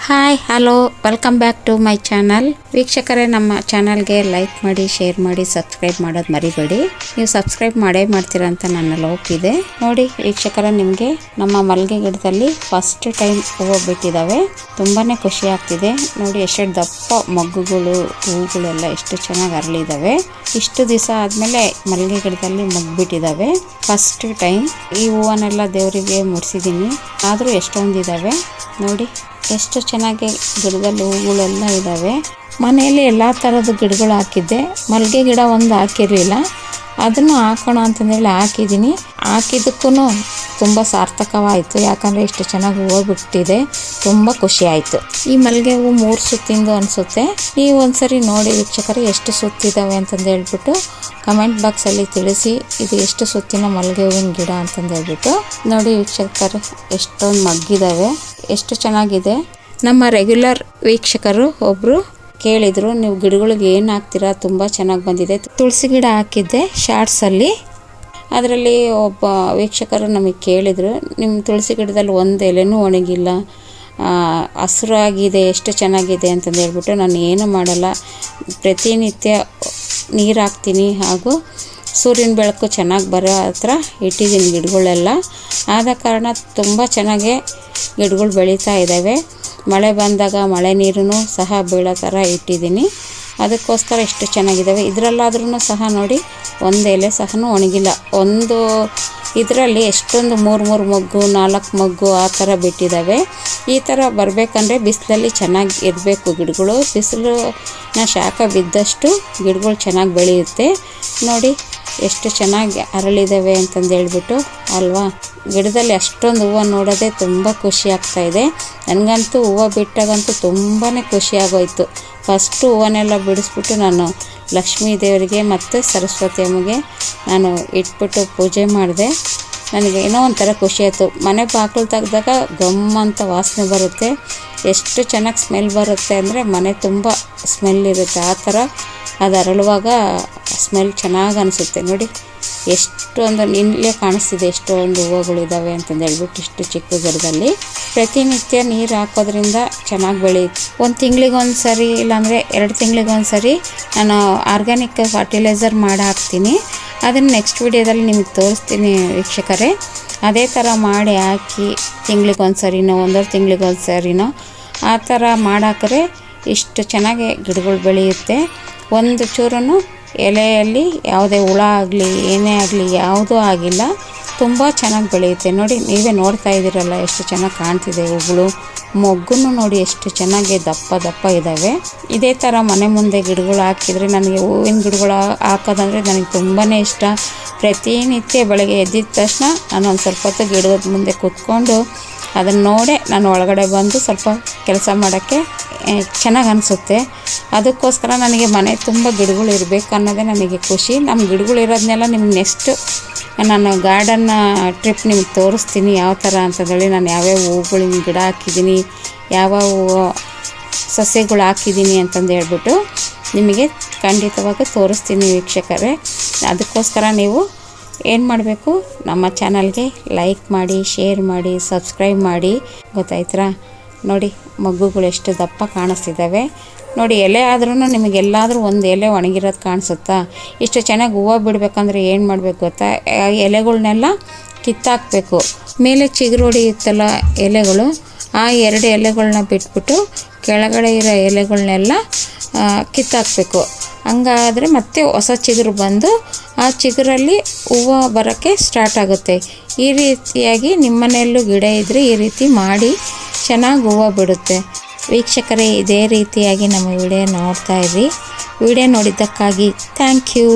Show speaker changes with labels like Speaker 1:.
Speaker 1: Hi hello welcome back to my channel. ವೀಕ್ಷಕರೇ, ನಮ್ಮ ಚಾನಲ್ಗೆ ಲೈಕ್ ಮಾಡಿ, ಶೇರ್ ಮಾಡಿ, ಸಬ್ಸ್ಕ್ರೈಬ್ ಮಾಡೋದು ಮರಿಬೇಡಿ. ನೀವು ಸಬ್ಸ್ಕ್ರೈಬ್ ಮಾಡ್ತೀರಾ ಅಂತ ನನ್ನ ಹೋಪ್ ಇದೆ. ನೋಡಿ ವೀಕ್ಷಕರೇ, ನಿಮಗೆ ನಮ್ಮ ಮಲ್ಲಿಗೆ ಗಿಡದಲ್ಲಿ ಫಸ್ಟ್ ಟೈಮ್ ಹೂವು ಬಿಟ್ಟಿದ್ದಾವೆ. ತುಂಬಾ ಖುಷಿ ಆಗ್ತಿದೆ. ನೋಡಿ ಎಷ್ಟು ದಪ್ಪ ಮಗ್ಗುಗಳು, ಹೂಗಳೆಲ್ಲ ಎಷ್ಟು ಚೆನ್ನಾಗಿ ಅರಳಿದ್ದಾವೆ. ಇಷ್ಟು ದಿವಸ ಆದಮೇಲೆ ಮಲ್ಲಿಗೆ ಗಿಡದಲ್ಲಿ ಮಗ್ಬಿಟ್ಟಿದ್ದಾವೆ. ಫಸ್ಟ್ ಟೈಮ್ ಈ ಹೂವನ್ನೆಲ್ಲ ದೇವರಿಗೆ ಮುಡಿಸಿದ್ದೀನಿ. ಆದರೂ ಎಷ್ಟೊಂದಿದ್ದಾವೆ ನೋಡಿ, ಎಷ್ಟು ಚೆನ್ನಾಗಿ ಗಿಡದಲ್ಲಿ ಹೂಗಳೆಲ್ಲ ಇದ್ದಾವೆ. ಮನೆಯಲ್ಲಿ ಎಲ್ಲ ಥರದ ಗಿಡಗಳು ಹಾಕಿದ್ದೆ. ಮಲ್ಲಿಗೆ ಗಿಡ ಒಂದು ಹಾಕಿರಲಿಲ್ಲ, ಅದನ್ನು ಹಾಕೋಣ ಅಂತಂದೇಳಿ ಹಾಕಿದ್ದೀನಿ. ಹಾಕಿದ್ದಕ್ಕೂ ತುಂಬ ಸಾರ್ಥಕವಾಯಿತು. ಯಾಕಂದರೆ ಇಷ್ಟು ಚೆನ್ನಾಗಿ ಹೂವು ಬಿಟ್ಟಿದೆ. ತುಂಬ ಖುಷಿ ಆಯಿತು. ಈ ಮಲ್ಲಿಗೆ ಹೂವು 3 ಸುತ್ತಿಂದು ಅನಿಸುತ್ತೆ. ನೀವು ಒಂದ್ಸರಿ ನೋಡಿ ವೀಕ್ಷಕರು ಎಷ್ಟು ಸುತ್ತಿದ್ದಾವೆ ಅಂತಂದು ಹೇಳ್ಬಿಟ್ಟು ಕಮೆಂಟ್ ಬಾಕ್ಸಲ್ಲಿ ತಿಳಿಸಿ, ಇದು ಎಷ್ಟು ಸುತ್ತಿನ ಮಲ್ಲಿಗೆ ಹೂವಿನ ಗಿಡ ಅಂತಂದು ಹೇಳ್ಬಿಟ್ಟು. ನೋಡಿ ವೀಕ್ಷಕರು, ಎಷ್ಟೊಂದು ಮಗ್ಗಿದ್ದಾವೆ, ಎಷ್ಟು ಚೆನ್ನಾಗಿದೆ. ನಮ್ಮ ರೆಗ್ಯುಲರ್ ವೀಕ್ಷಕರು ಒಬ್ಬರು ಕೇಳಿದರು, ನೀವು ಗಿಡಗಳಿಗೆ ಏನು ಹಾಕ್ತೀರಾ, ತುಂಬ ಚೆನ್ನಾಗಿ ಬಂದಿದೆ. ತುಳಸಿ ಗಿಡ ಹಾಕಿದ್ದೆ ಶಾರ್ಟ್ಸಲ್ಲಿ. ಅದರಲ್ಲಿ ಒಬ್ಬ ವೀಕ್ಷಕರು ನಮಗೆ ಕೇಳಿದರು, ನಿಮ್ಮ ತುಳಸಿ ಗಿಡದಲ್ಲಿ ಒಂದು ಎಲೆನೂ ಒಣಗಿಲ್ಲ, ಹಸಿರಾಗಿದೆ, ಎಷ್ಟು ಚೆನ್ನಾಗಿದೆ ಅಂತಂದು ಹೇಳ್ಬಿಟ್ಟು. ನಾನು ಏನು ಮಾಡಲ್ಲ, ಪ್ರತಿನಿತ್ಯ ನೀರು ಹಾಕ್ತೀನಿ, ಹಾಗೂ ಸೂರ್ಯನ ಬೆಳಕು ಚೆನ್ನಾಗಿ ಬರೋ ಹತ್ರ ಇಟ್ಟಿದ್ದೀನಿ ಗಿಡಗಳೆಲ್ಲ. ಆದ ಕಾರಣ ತುಂಬ ಚೆನ್ನಾಗಿ ಗಿಡಗಳು ಬೆಳೀತಾ ಇದ್ದಾವೆ. ಮಳೆ ಬಂದಾಗ ಮಳೆ ನೀರೂ ಸಹ ಬೀಳೋ ಥರ ಇಟ್ಟಿದ್ದೀನಿ. ಅದಕ್ಕೋಸ್ಕರ ಎಷ್ಟು ಚೆನ್ನಾಗಿದ್ದಾವೆ. ಇದರಲ್ಲಾದ್ರೂ ಸಹ ನೋಡಿ, ಒಂದು ಎಲೆ ಸಹ ಒಣಗಿಲ್ಲ. ಒಂದು ಇದರಲ್ಲಿ ಎಷ್ಟೊಂದು 3 ಮೊಗ್ಗು, 4 ಮೊಗ್ಗು ಆ ಥರ ಬಿಟ್ಟಿದ್ದಾವೆ. ಈ ಥರ ಬರಬೇಕಂದ್ರೆ ಬಿಸಿಲಲ್ಲಿ ಚೆನ್ನಾಗಿ ಇರಬೇಕು ಗಿಡಗಳು. ಬಿಸಿಲಿನ ಶಾಖ ಬಿದ್ದಷ್ಟು ಗಿಡಗಳು ಚೆನ್ನಾಗಿ ಬೆಳೆಯುತ್ತೆ. ನೋಡಿ ಎಷ್ಟು ಚೆನ್ನಾಗಿ ಅರಳಿದ್ದಾವೆ ಅಂತಂದು ಹೇಳ್ಬಿಟ್ಟು ಅಲ್ವಾ. ಗಿಡದಲ್ಲಿ ಅಷ್ಟೊಂದು ಹೂವು ನೋಡೋದೇ ತುಂಬ ಖುಷಿ ಆಗ್ತಾಯಿದೆ. ನನಗಂತೂ ಹೂವು ಬಿಟ್ಟಾಗಂತೂ ತುಂಬಾ ಖುಷಿ ಆಗೋಯ್ತು. ಫಸ್ಟು ಹೂವನ್ನೆಲ್ಲ ಬಿಡಿಸ್ಬಿಟ್ಟು ನಾನು ಲಕ್ಷ್ಮೀ ದೇವರಿಗೆ ಮತ್ತು ಸರಸ್ವತಿ ಅಮ್ಮಗೆ ನಾನು ಇಟ್ಬಿಟ್ಟು ಪೂಜೆ ಮಾಡಿದೆ. ನನಗೆ ಏನೋ ಒಂಥರ ಖುಷಿ ಆಯಿತು. ಮನೆ ಬಾಗಿಲು ತೆಗೆದಾಗ ಗಮ್ಮಂತ ವಾಸನೆ ಬರುತ್ತೆ. ಎಷ್ಟು ಚೆನ್ನಾಗಿ ಸ್ಮೆಲ್ ಬರುತ್ತೆ ಅಂದರೆ ಮನೆ ತುಂಬ ಸ್ಮೆಲ್ ಇರುತ್ತೆ. ಆ ಥರ ಅದು ಅರಳುವಾಗ ಸ್ಮೆಲ್ ಚೆನ್ನಾಗಿ ಅನಿಸುತ್ತೆ. ನೋಡಿ ಎಷ್ಟೊಂದು ನಿಲ್ಲೇ ಕಾಣಿಸ್ತಿದೆ, ಎಷ್ಟೊಂದು ಹೂವುಗಳಿದ್ದಾವೆ ಅಂತಂದು ಹೇಳ್ಬಿಟ್ಟು. ಇಷ್ಟು ಚಿಕ್ಕ ಗಿಡದಲ್ಲಿ ಪ್ರತಿನಿತ್ಯ ನೀರು ಹಾಕೋದ್ರಿಂದ ಚೆನ್ನಾಗಿ ಬೆಳೆಯುತ್ತೆ. 1 ತಿಂಗಳಿಗೊಂದು ಸರಿ, ಇಲ್ಲಾಂದರೆ 2 ತಿಂಗಳಿಗೊಂದು ಸರಿ ನಾನು ಆರ್ಗ್ಯಾನಿಕ್ ಫರ್ಟಿಲೈಸರ್ ಮಾಡಿ ಹಾಕ್ತೀನಿ. ಅದನ್ನು ನೆಕ್ಸ್ಟ್ ವಿಡಿಯೋದಲ್ಲಿ ನಿಮಗೆ ತೋರಿಸ್ತೀನಿ ವೀಕ್ಷಕರೇ. ಅದೇ ಥರ ಮಾಡಿ ಹಾಕಿ ತಿಂಗಳಿಗೊಂದು ಸರಿನೋ 1.5 ತಿಂಗಳಿಗೊಂದು ಸರಿನೋ ಆ ಥರ ಮಾಡಾಕ್ರೆ ಇಷ್ಟು ಚೆನ್ನಾಗಿ ಗಿಡಗಳು ಬೆಳೆಯುತ್ತೆ. ಒಂದು ಚೂರೂ ಎಲೆಯಲ್ಲಿ ಯಾವುದೇ ಹುಳ ಆಗಲಿ ಏನೇ ಆಗಲಿ ಯಾವುದೂ ಆಗಿಲ್ಲ. ತುಂಬ ಚೆನ್ನಾಗಿ ಬೆಳೆಯುತ್ತೆ. ನೋಡಿ ನೀವೇ ನೋಡ್ತಾ ಇದ್ದೀರಲ್ಲ, ಎಷ್ಟು ಚೆನ್ನಾಗಿ ಕಾಣ್ತಿದೆ ಹೂಗಳು. ಮೊಗ್ಗು ನೋಡಿ ಎಷ್ಟು ಚೆನ್ನಾಗಿ ದಪ್ಪ ಇದ್ದಾವೆ. ಇದೇ ಥರ ಮನೆ ಮುಂದೆ ಗಿಡಗಳು ಹಾಕಿದರೆ, ನನಗೆ ಹೂವಿನ ಗಿಡಗಳು ಹಾಕೋದಂದರೆ ನನಗೆ ತುಂಬಾ ಇಷ್ಟ. ಪ್ರತಿನಿತ್ಯ ಬೆಳಗ್ಗೆ ಎದ್ದಿದ ತಕ್ಷಣ ನಾನು ಒಂದು ಸ್ವಲ್ಪ ಹೊತ್ತು ಗಿಡದ ಮುಂದೆ ಕೂತ್ಕೊಂಡು ಅದನ್ನು ನೋಡೇ ನಾನು ಒಳಗಡೆ ಬಂದು ಸ್ವಲ್ಪ ಕೆಲಸ ಮಾಡೋಕ್ಕೆ ಚೆನ್ನಾಗಿ ಅನಿಸುತ್ತೆ. ಅದಕ್ಕೋಸ್ಕರ ನನಗೆ ಮನೆ ತುಂಬ ಗಿಡಗಳು ಇರಬೇಕು ಅನ್ನೋದೇ ನನಗೆ ಖುಷಿ. ನಮ್ಮ ಗಿಡಗಳು ಇರೋದನ್ನೆಲ್ಲ ನಿಮ್ಗೆ ನೆಕ್ಸ್ಟ್ ನಾನು ಗಾರ್ಡನ್ನ ಟ್ರಿಪ್ ನಿಮ್ಗೆ ತೋರಿಸ್ತೀನಿ ಯಾವ ಥರ ಅಂತಂದೇಳಿ. ನಾನು ಯಾವ್ಯಾವ ಹೂಗಳಿನ ಗಿಡ ಹಾಕಿದ್ದೀನಿ, ಯಾವ ಸಸ್ಯಗಳು ಹಾಕಿದ್ದೀನಿ ಅಂತಂದು ಹೇಳ್ಬಿಟ್ಟು ನಿಮಗೆ ಖಂಡಿತವಾಗಿ ತೋರಿಸ್ತೀನಿ ವೀಕ್ಷಕರೇ. ಅದಕ್ಕೋಸ್ಕರ ನೀವು ಏನು ಮಾಡಬೇಕು, ನಮ್ಮ ಚಾನಲ್ಗೆ ಲೈಕ್ ಮಾಡಿ, ಶೇರ್ ಮಾಡಿ, ಸಬ್ಸ್ಕ್ರೈಬ್ ಮಾಡಿ. ಗೊತ್ತಾಯ್ತಾ? ನೋಡಿ ಮಗ್ಗುಗಳು ಎಷ್ಟು ದಪ್ಪ ಕಾಣಿಸ್ತಿದ್ದಾವೆ. ನೋಡಿ ಎಲೆ ಆದ್ರೂ ನಿಮಗೆಲ್ಲಾದರೂ ಒಂದು ಎಲೆ ಒಣಗಿರೋದು ಕಾಣಿಸುತ್ತಾ? ಇಷ್ಟು ಚೆನ್ನಾಗಿ ಹೂವು ಬಿಡಬೇಕಂದ್ರೆ ಏನು ಮಾಡಬೇಕು ಗೊತ್ತಾ? ಎಲೆಗಳನ್ನೆಲ್ಲ ಕಿತ್ತಾಕಬೇಕು. ಮೇಲೆ ಚಿಗುರು ಹೊಡೆಯುತ್ತಲ್ಲ ಎಲೆಗಳು, ಆ 2 ಎಲೆಗಳನ್ನ ಬಿಟ್ಬಿಟ್ಟು ಕೆಳಗಡೆ ಇರೋ ಎಲೆಗಳನ್ನೆಲ್ಲ ಕಿತ್ತಾಕಬೇಕು. ಹಂಗಾದರೆ ಮತ್ತೆ ಹೊಸ ಚಿಗುರು ಬಂದು ಆ ಚಿಗುರಲ್ಲಿ ಹೂವು ಬರೋಕ್ಕೆ ಸ್ಟಾರ್ಟ್ ಆಗುತ್ತೆ. ಈ ರೀತಿಯಾಗಿ ನಿಮ್ಮನೆಯಲ್ಲೂ ಗಿಡ ಇದ್ದರೆ ಈ ರೀತಿ ಮಾಡಿ ಚೆನ್ನಾಗಿ ಹೂವು ಬಿಡುತ್ತೆ. ವೀಕ್ಷಕರೇ, ಇದೇ ರೀತಿಯಾಗಿ ನಮ್ಮ ವಿಡಿಯೋ ನೋಡ್ತಾ ಇರಿ. ವಿಡಿಯೋ ನೋಡಿದ್ದಕ್ಕಾಗಿ ಥ್ಯಾಂಕ್ ಯು.